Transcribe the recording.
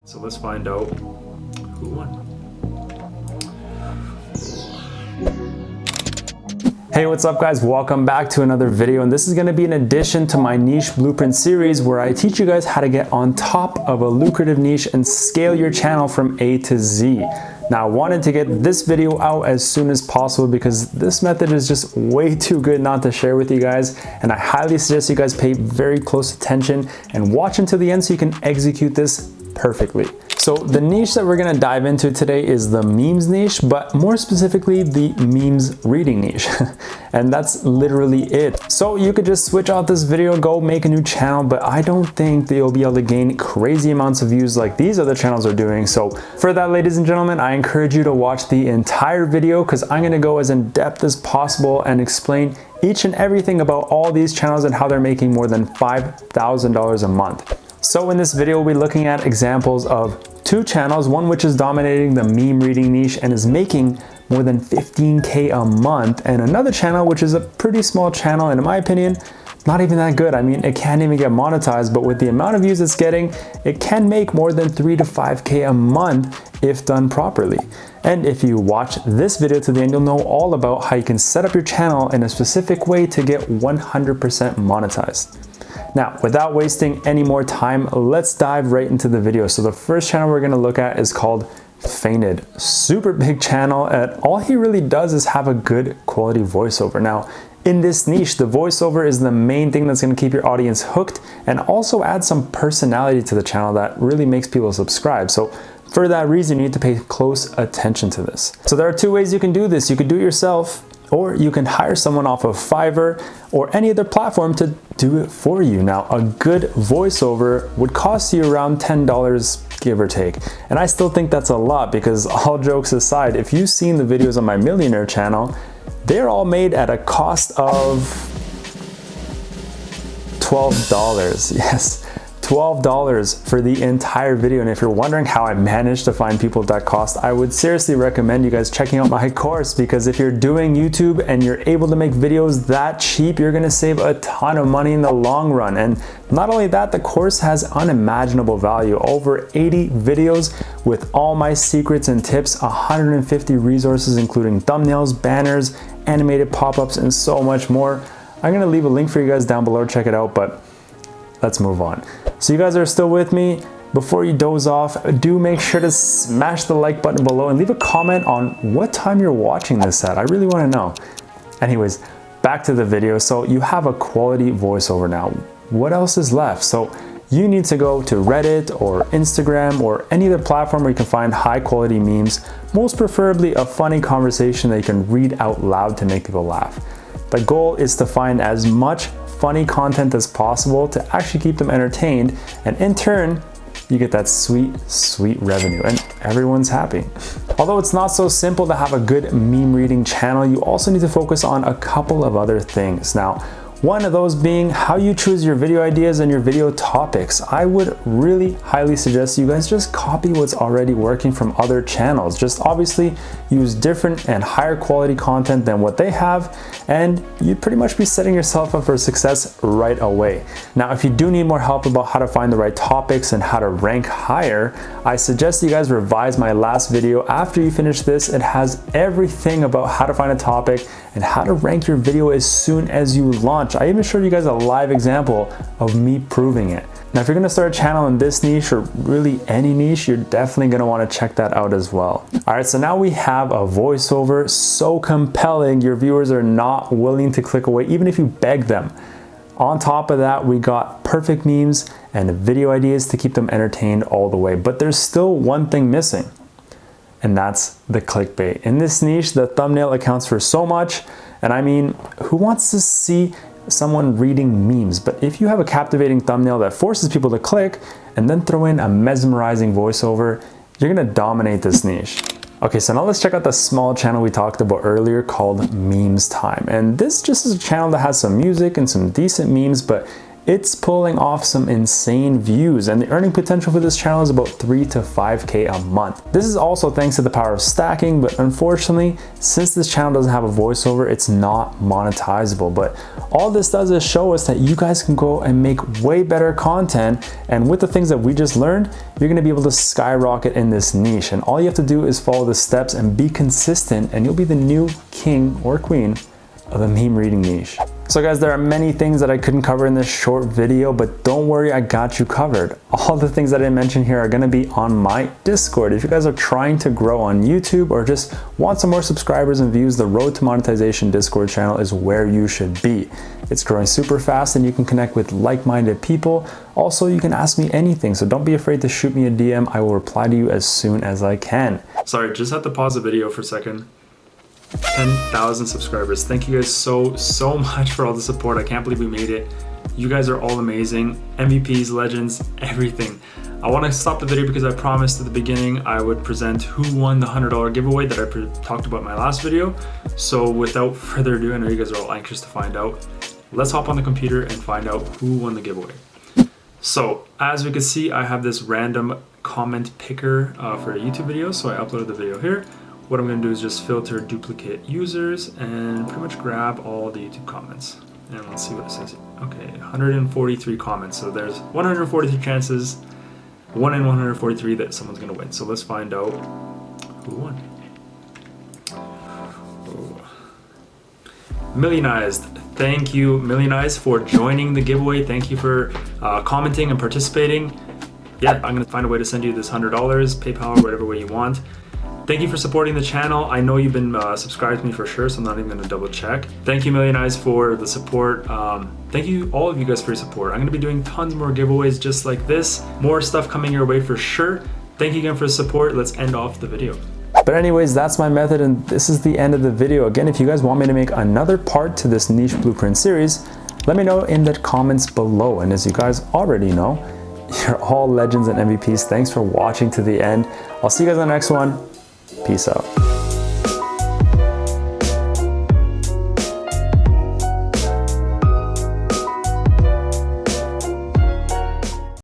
So let's find out who won. Hey, what's up guys? Welcome back to another video, and this is going to be an addition to my niche blueprint series where I teach you guys how to get on top of a lucrative niche and scale your channel from A to Z. Now, I wanted to get this video out as soon as possible because this method is just way too good not to share with you guys, and I highly suggest you guys pay very close attention and watch until the end so you can execute this perfectly. So the niche that we're going to dive into today is the memes niche, but more specifically the memes reading niche. And that's literally it. So you could just switch out this video, go make a new channel, but I don't think that you'll be able to gain crazy amounts of views like these other channels are doing. So for that, ladies and gentlemen, I encourage you to watch the entire video because I'm going to go as in depth as possible and explain each and everything about all these channels and how they're making more than $5,000 a month. So in this video, we'll be looking at examples of two channels, one which is dominating the meme reading niche and is making more than 15K a month, and another channel which is a pretty small channel and in my opinion, not even that good. I mean, it can't even get monetized, but with the amount of views it's getting, it can make more than 3 to 5K a month if done properly. And if you watch this video to the end, you'll know all about how you can set up your channel in a specific way to get 100% monetized. Now, without wasting any more time, let's dive right into the video. So the first channel we're going to look at is called Fainted. Super big channel, and all he really does is have a good quality voiceover. Now, in this niche, the voiceover is the main thing that's going to keep your audience hooked and also add some personality to the channel that really makes people subscribe. So for that reason, you need to pay close attention to this. So there are two ways you can do this. You can do it yourself, or you can hire someone off of Fiverr or any other platform to do it for you. Now, a good voiceover would cost you around $10, give or take. And I still think that's a lot because, all jokes aside, if you've seen the videos on my Millionaire channel, they're all made at a cost of $12. Yes. $12 for the entire video. And if you're wondering how I managed to find people at that cost, I would seriously recommend you guys checking out my course, because if you're doing YouTube and you're able to make videos that cheap, you're gonna save a ton of money in the long run. And not only that, the course has unimaginable value. Over 80 videos with all my secrets and tips, 150 resources including thumbnails, banners, animated pop-ups, and so much more. I'm gonna leave a link for you guys down below to check it out, but let's move on. So you guys are still with me? Before you doze off, do make sure to smash the like button below and leave a comment on what time you're watching this at. I really want to know. Anyways, back to the video. So you have a quality voiceover now. What else is left? So you need to go to Reddit or Instagram or any other platform where you can find high quality memes, most preferably a funny conversation that you can read out loud to make people laugh. The goal is to find as much funny content as possible to actually keep them entertained, and in turn you get that sweet revenue and everyone's happy. Although it's not so simple to have a good meme reading channel, you also need to focus on a couple of other things. Now, one of those being how you choose your video ideas and your video topics. I would really highly suggest you guys just copy what's already working from other channels. Just obviously use different and higher quality content than what they have, and you'd pretty much be setting yourself up for success right away. Now, if you do need more help about how to find the right topics and how to rank higher, I suggest you guys revise my last video after you finish this. It has everything about how to find a topic and how to rank your video as soon as you launch. I even showed you guys a live example of me proving it. Now, if you're gonna start a channel in this niche or really any niche, you're definitely gonna wanna check that out as well. All right, so now we have a voiceover so compelling, your viewers are not willing to click away, even if you beg them. On top of that, we got perfect memes and video ideas to keep them entertained all the way. But there's still one thing missing, and that's the clickbait. In this niche, the thumbnail accounts for so much, and I mean, who wants to see someone reading memes? But if you have a captivating thumbnail that forces people to click and then throw in a mesmerizing voiceover, you're gonna dominate this niche. Okay, so now let's check out the small channel we talked about earlier called Memes Time. And this just is a channel that has some music and some decent memes, but it's pulling off some insane views, and the earning potential for this channel is about 3 to 5K a month. This is also thanks to the power of stacking, but unfortunately, since this channel doesn't have a voiceover, it's not monetizable. But all this does is show us that you guys can go and make way better content, and with the things that we just learned, you're gonna be able to skyrocket in this niche. And all you have to do is follow the steps and be consistent, and you'll be the new king or queen of the meme reading niche. So guys, there are many things that I couldn't cover in this short video, but don't worry, I got you covered. All the things that I mentioned here are gonna be on my Discord. If you guys are trying to grow on YouTube or just want some more subscribers and views, the Road to Monetization Discord channel is where you should be. It's growing super fast and you can connect with like-minded people. Also, you can ask me anything, so don't be afraid to shoot me a DM. I will reply to you as soon as I can. Sorry, just had to pause the video for a second. 10,000 subscribers. Thank you guys so much for all the support. I can't believe we made it. You guys are all amazing. MVPs, legends, everything. I want to stop the video because I promised at the beginning I would present who won the $100 giveaway that I talked about in my last video. So without further ado, I know you guys are all anxious to find out. Let's hop on the computer and find out who won the giveaway. So as we can see, I have this random comment picker for a YouTube video. So I uploaded the video here. What I'm going to do is just filter duplicate users and pretty much grab all the YouTube comments. And let's see what it says. Okay, 143 comments. So there's 143 chances, 1 in 143 that someone's going to win. So let's find out who won. Oh. Millionized. Thank you, Millionized, for joining the giveaway. Thank you for commenting and participating. Yeah, I'm going to find a way to send you this $100, PayPal, whatever way you want. Thank you for supporting the channel. I know you've been subscribed to me for sure, so I'm not even gonna double check. Thank you, Millionized, for the support. Thank you, all of you guys, for your support. I'm gonna be doing tons more giveaways just like this. More stuff coming your way for sure. Thank you again for the support. Let's end off the video. But anyways, that's my method, and this is the end of the video. Again, if you guys want me to make another part to this niche blueprint series, let me know in the comments below. And as you guys already know, you're all legends and MVPs. Thanks for watching to the end. I'll see you guys on the next one. Peace out.